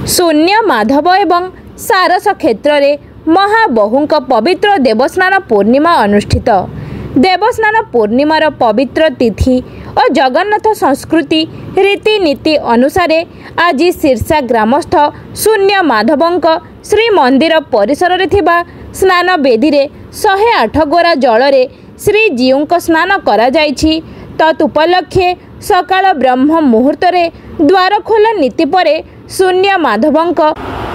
शून्य माधव एवं सारस क्षेत्र में महाबहुंक पवित्र देवस्नान पूर्णिमा अनुष्ठित। देवस्नान पूर्णिमार पवित्र तिथि और जगन्नाथ संस्कृति रीतिनीति अनुसार आज सिरसा ग्रामस्थ शून्य माधवंक श्री मंदिर परिसर रे थिबा स्नान बेदी रे 108 गोरा जल रे श्री जीव स्नान करा जायछि। तदुपलक्षे सकाळ ब्रह्म मुहूर्त रे द्वार खोला नीति परे शून्य माधवंक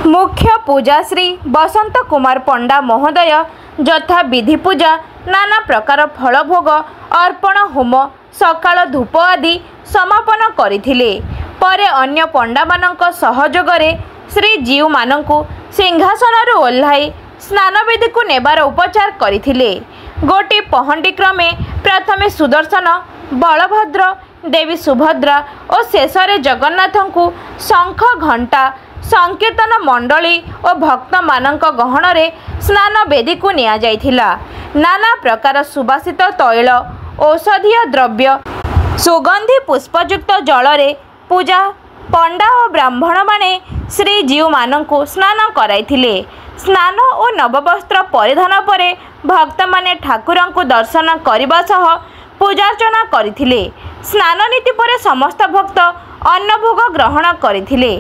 मुख्य पूजा श्री बसंत कुमार पंडा महोदय यथा विधि पूजा नाना प्रकार फल भोग अर्पण होम सकाळ धूप आदि समापन करथिले। परे अन्य पंडा मानक सहयोग रे श्री जीव मानकु सिंहासन रु ओल्हाई स्नान वेदी को नेबार उपचार करथिले। गोटी पहंडी क्रमे प्रथमे सुदर्शन बलभद्र देवी सुभद्रा और शेष जगन्नाथ को शंख घंटा संकीर्तन मंडली और भक्त मानक गहन रे स्नान वेदी को निया जाइथिला। नाना प्रकार सुबासित तैल औषधीय द्रव्य सुगंधी पुष्पयुक्त जल रे पूजा पंडा और ब्राह्मण माने श्री जीव मानकु स्नान कराइथिले। स्नान और नववस्त्र परिधान परे भक्त माने ठाकुरं को दर्शन करने सह पूजार्चना करथिले। स्नान नीति परे समस्त भक्त अन्नभोग ग्रहण करथिले।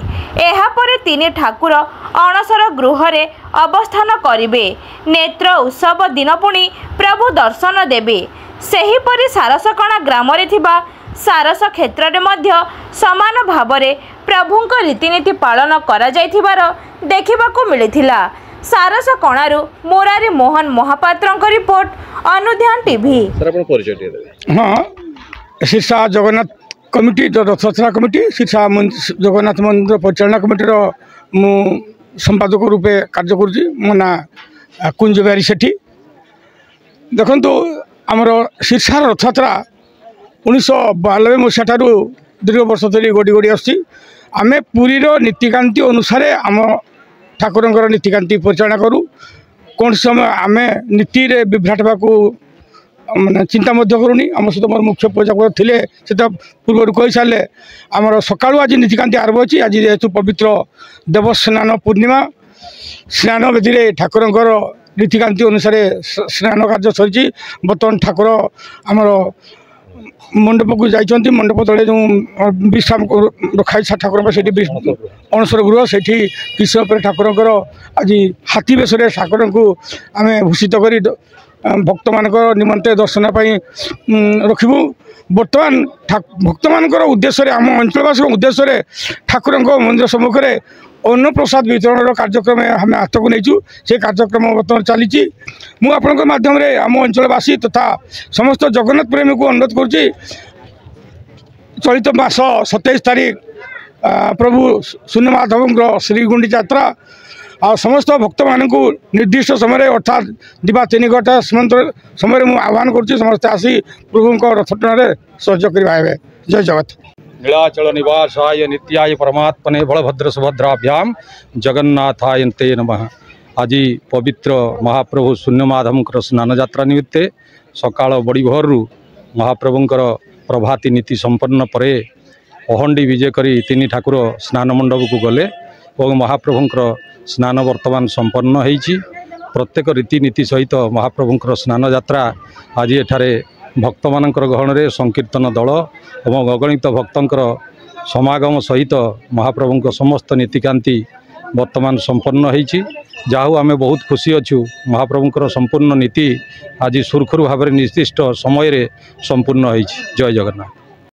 एहा परे तीन ठाकुर अणसर गृह रे अवस्थान करिवे। नेत्र उत्सव दिन पुणी प्रभु दर्शन देवे। सेही परि सारसकणा ग्राम रे थिबा सारस क्षेत्र रे मध्य समान भाव रे प्रभुंक रीतिनीति पालन करा जायथिबार देखिबाकू मिलिथिला। सारस कणारू मुरारी मोहन महापात्रंक रिपोर्ट अनुध्यान टीवी। सर आपण परिचय देबे। हाँ सिरसा जगन्नाथ कमिटी रथयात्रा कमिटी सिरसा जगन्नाथ मंदिर परिचालना कमिटी मु संपादक रूपे कार्य करुँची। मो ना कुंज बिहारी सेठी। देखो आमर सिरसा रथयात्रा 1992 मसीहा ठारू दीर्घ वर्ष धरी गड़ी गड़ी आमे पुरीर नीतिकांति अनुसार आम ठाकुरंकर नीतिकांति परिचालना करूँ। कौन समय आमे नीति रे विभ्राट को माने चिंता मध्य करूनी। आम सहित मोर मुख्य पूजक थे से पूर्व कही सारे आमर सकाळु आज नीतिकांति आरंभ अच्छी। आज जेहेतु पवित्र देवस्नान पूर्णिमा स्नान वेदी ठाकुरंकर रीतिकांति अनुसार स्नान कार्य सरी। बर्तमान ठाकुर आमर मंडप को जाइए। मंडप तले जो विश्राम रखाई ठाकुर से अणसर गृह से किस ठाकुरंकर आज हाथी बेश ठाकुर को आम भूषित कर भक्त मान निमंते दर्शन रखिबू। बर्तमान भक्त मान उद्देश्य आम अंचलवासी उद्देश्य ठाकुर मंदिर सम्मुखें अन्न प्रसाद वितरण कार्यक्रम आम हाथ को नहीं से कार्यक्रम बर्तमान चली। मुझे माध्यम आम अंचलवासी तथा समस्त जगन्नाथ प्रेमी को अनुरोध करुँची चलित मास 27 तारीख प्रभु शून्य माधव श्रीगुंडीचा यात्रा आ समस्त भक्त मान निर्दिष्ट समय अर्थात दिवा 3 घंटा समय मुझे आह्वान करुँची समस्त आसी प्रभु रथ टणारे सहयोग करेंगे। जय जगत। नीलाचल निवासाय नित्याय परमात्मने बलभद्र सुभद्राभ्याम जगन्नाथायन्ते नमः। आज पवित्र महाप्रभु शून्य माधवंकर स्नान यात्रा निमित्ते सकाळ बड़ी भोरु महाप्रभुंकर प्रभाती नीति संपन्न परे पहंडी विजय करी 3 ठाकुर स्नान मंडप को गले और महाप्रभुंकर स्नान वर्तमान संपन्न होईछि। प्रत्येक रीतिनीति सहित महाप्रभुंकर स्नान यात्रा आज एठारे भक्त मानकर गहन रे संकीर्तन दल और अगणित भक्तंकर समागम सहित महाप्रभुंक समस्त नीतिकांति वर्तमान संपन्न होईछि। जाहु आमे बहुत खुशी अच्छु। महाप्रभुंकर संपूर्ण नीति आज सुरखुरु भाव निर्दिष्ट समय रे संपूर्ण होईछि। जय जगन्नाथ।